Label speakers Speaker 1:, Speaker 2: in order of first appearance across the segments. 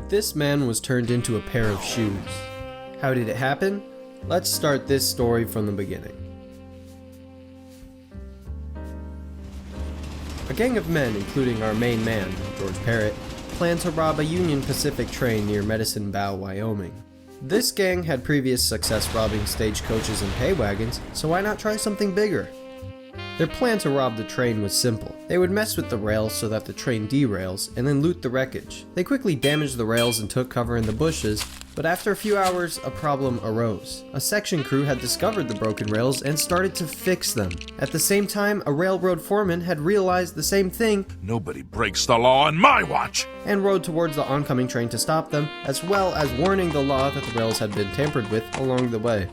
Speaker 1: This man was turned into a pair of shoes. How did it happen? Let's start this story from the beginning. A gang of men, including our main man, George Parrott, planned to rob a Union Pacific train near Medicine Bow, Wyoming. This gang had previous success robbing stagecoaches and hay wagons, so why not try something bigger? Their plan to rob the train was simple. They would mess with the rails so that the train derails, and then loot the wreckage. They quickly damaged the rails and took cover in the bushes, but after a few hours, a problem arose. A section crew had discovered the broken rails and started to fix them. At the same time, a railroad foreman had realized the same thing.
Speaker 2: Nobody breaks the law on my watch!
Speaker 1: And rode towards the oncoming train to stop them, as well as warning the law that the rails had been tampered with along the way.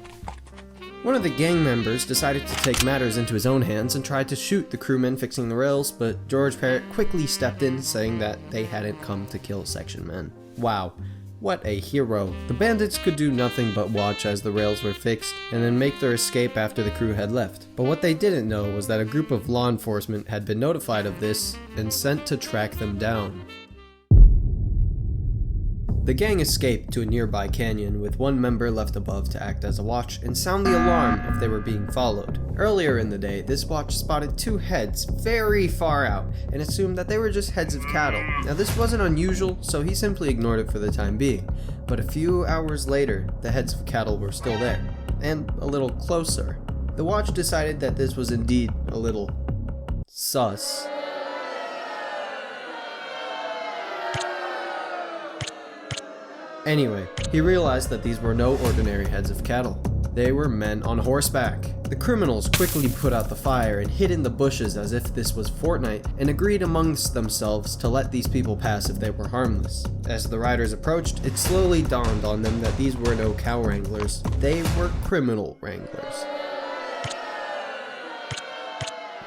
Speaker 1: One of the gang members decided to take matters into his own hands and tried to shoot the crewmen fixing the rails, but George Parrott quickly stepped in, saying that they hadn't come to kill section men. Wow, what a hero. The bandits could do nothing but watch as the rails were fixed and then make their escape after the crew had left. But what they didn't know was that a group of law enforcement had been notified of this and sent to track them down. The gang escaped to a nearby canyon, with one member left above to act as a watch and sound the alarm if they were being followed. Earlier in the day, this watch spotted two heads very far out and assumed that they were just heads of cattle. Now this wasn't unusual, so he simply ignored it for the time being. But a few hours later, the heads of cattle were still there, and a little closer. The watch decided that this was indeed a little sus. Anyway, he realized that these were no ordinary heads of cattle. They were men on horseback. The criminals quickly put out the fire and hid in the bushes as if this was Fortnite, and agreed amongst themselves to let these people pass if they were harmless. As the riders approached, it slowly dawned on them that these were no cow wranglers. They were criminal wranglers.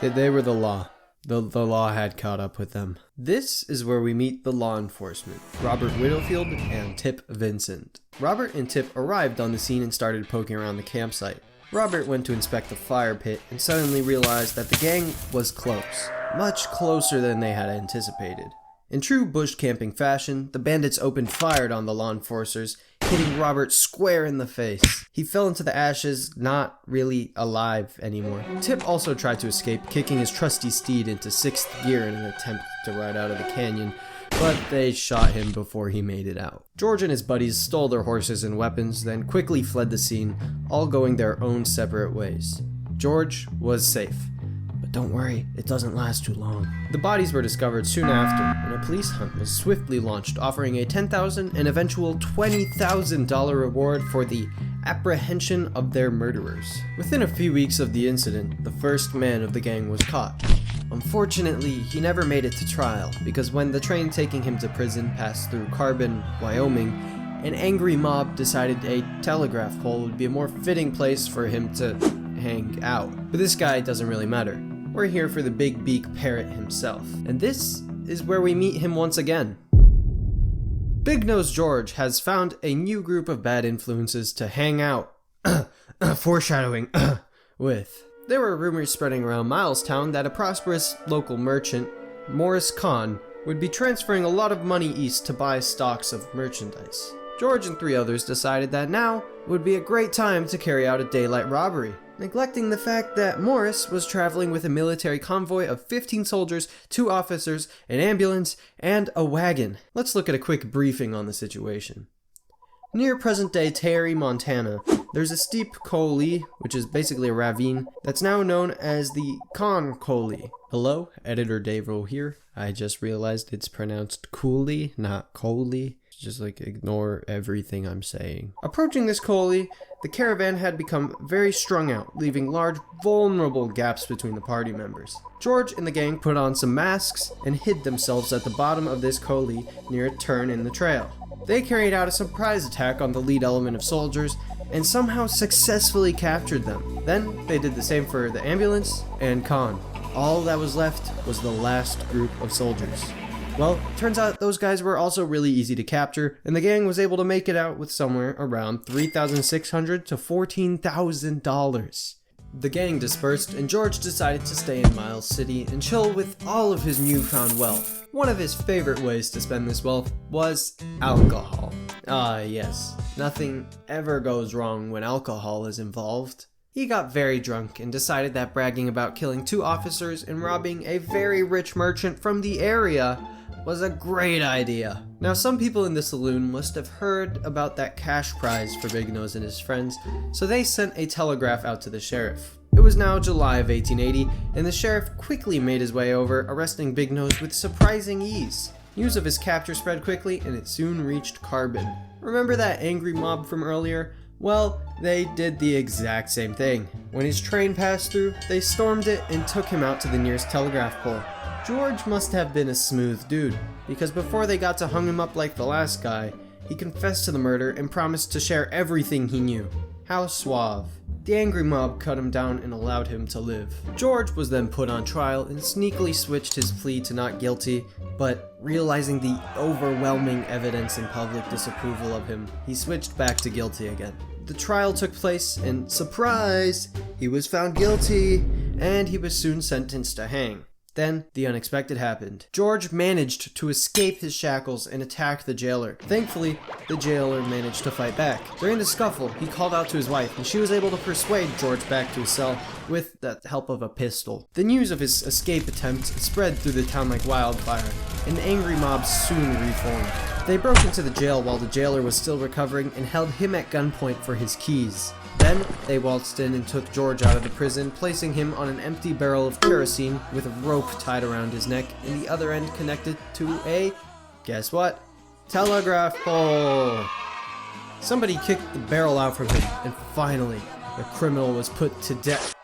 Speaker 1: They were the law. The law had caught up with them. This is where we meet the law enforcement, Robert Whittlefield and Tip Vincent. Robert and Tip arrived on the scene and started poking around the campsite. Robert went to inspect the fire pit and suddenly realized that the gang was close, much closer than they had anticipated. In true bush camping fashion, the bandits opened fire on the law enforcers, hitting Robert square in the face. He fell into the ashes, not really alive anymore. Tip also tried to escape, kicking his trusty steed into 6th gear in an attempt to ride out of the canyon, but they shot him before he made it out. George and his buddies stole their horses and weapons, then quickly fled the scene, all going their own separate ways. George was safe. But don't worry, it doesn't last too long. The bodies were discovered soon after, and a police hunt was swiftly launched, offering a $10,000 and eventual $20,000 reward for the apprehension of their murderers. Within a few weeks of the incident, the first man of the gang was caught. Unfortunately, he never made it to trial, because when the train taking him to prison passed through Carbon, Wyoming, an angry mob decided a telegraph pole would be a more fitting place for him to hang out. But this guy doesn't really matter. We're here for the Big Beak Parrot himself. And this is where we meet him once again. Big Nose George has found a new group of bad influences to hang out, foreshadowing, with. There were rumors spreading around Milestown that a prosperous local merchant, Morris Kahn, would be transferring a lot of money east to buy stocks of merchandise. George and 3 others decided that now would be a great time to carry out a daylight robbery, neglecting the fact that Morris was traveling with a military convoy of 15 soldiers, 2 officers, an ambulance, and a wagon. Let's look at a quick briefing on the situation. Near present-day Terry, Montana, there's a steep coulee, which is basically a ravine, that's now known as the Con Coulee. Hello, Editor Dave-O here. I just realized it's pronounced coulee, not coulee. Just ignore everything I'm saying. Approaching this coulee, the caravan had become very strung out, leaving large, vulnerable gaps between the party members. George and the gang put on some masks and hid themselves at the bottom of this coulee near a turn in the trail. They carried out a surprise attack on the lead element of soldiers and somehow successfully captured them. Then they did the same for the ambulance and Khan. All that was left was the last group of soldiers. Well, turns out those guys were also really easy to capture, and the gang was able to make it out with somewhere around $3,600 to $14,000. The gang dispersed, and George decided to stay in Miles City and chill with all of his newfound wealth. One of his favorite ways to spend this wealth was alcohol. Ah, yes, nothing ever goes wrong when alcohol is involved. He got very drunk and decided that bragging about killing 2 officers and robbing a very rich merchant from the area was a great idea. Now, some people in the saloon must have heard about that cash prize for Big Nose and his friends, so they sent a telegraph out to the sheriff. It was now July of 1880, and the sheriff quickly made his way over, arresting Big Nose with surprising ease. News of his capture spread quickly, and it soon reached Carbon. Remember that angry mob from earlier? Well, they did the exact same thing. When his train passed through, they stormed it and took him out to the nearest telegraph pole. George must have been a smooth dude, because before they got to hung him up like the last guy, he confessed to the murder and promised to share everything he knew. How suave. The angry mob cut him down and allowed him to live. George was then put on trial and sneakily switched his plea to not guilty, but realizing the overwhelming evidence and public disapproval of him, he switched back to guilty again. The trial took place and, surprise, he was found guilty, and he was soon sentenced to hang. Then, the unexpected happened. George managed to escape his shackles and attack the jailer. Thankfully, the jailer managed to fight back. During the scuffle, he called out to his wife, and she was able to persuade George back to his cell with the help of a pistol. The news of his escape attempt spread through the town like wildfire, and the angry mob soon reformed. They broke into the jail while the jailer was still recovering and held him at gunpoint for his keys. Then, they waltzed in and took George out of the prison, placing him on an empty barrel of kerosene with a rope tied around his neck and the other end connected to a, guess what? Telegraph pole! Somebody kicked the barrel out from him, and finally, the criminal was put to death.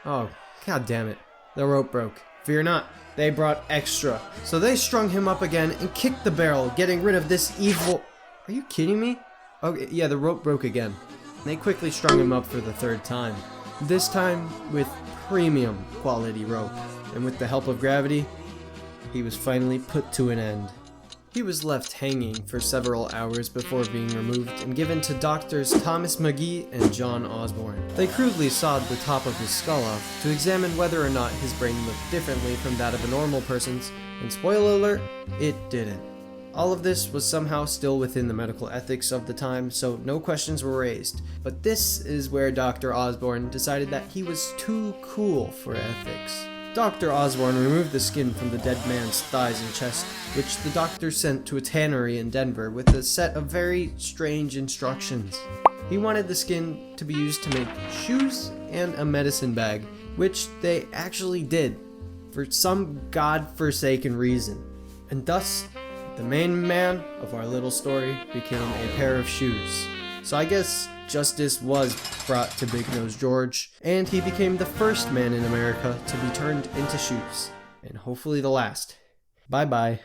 Speaker 1: Oh, god damn it. The rope broke. Fear not, they brought extra. So they strung him up again and kicked the barrel, getting rid of this evil... Are you kidding me? Okay, yeah, the rope broke again. They quickly strung him up for the 3rd time, this time with premium quality rope, and with the help of gravity, he was finally put to an end. He was left hanging for several hours before being removed and given to doctors Thomas McGee and John Osborne. They crudely sawed the top of his skull off to examine whether or not his brain looked differently from that of a normal person's, and spoiler alert, it didn't. All of this was somehow still within the medical ethics of the time, so no questions were raised. But this is where Dr. Osborne decided that he was too cool for ethics. Dr. Osborne removed the skin from the dead man's thighs and chest, which the doctor sent to a tannery in Denver with a set of very strange instructions. He wanted the skin to be used to make shoes and a medicine bag, which they actually did, for some godforsaken reason. And thus, the main man of our little story became a pair of shoes. So I guess justice was brought to Big Nose George, and he became the first man in America to be turned into shoes. And hopefully the last. Bye bye.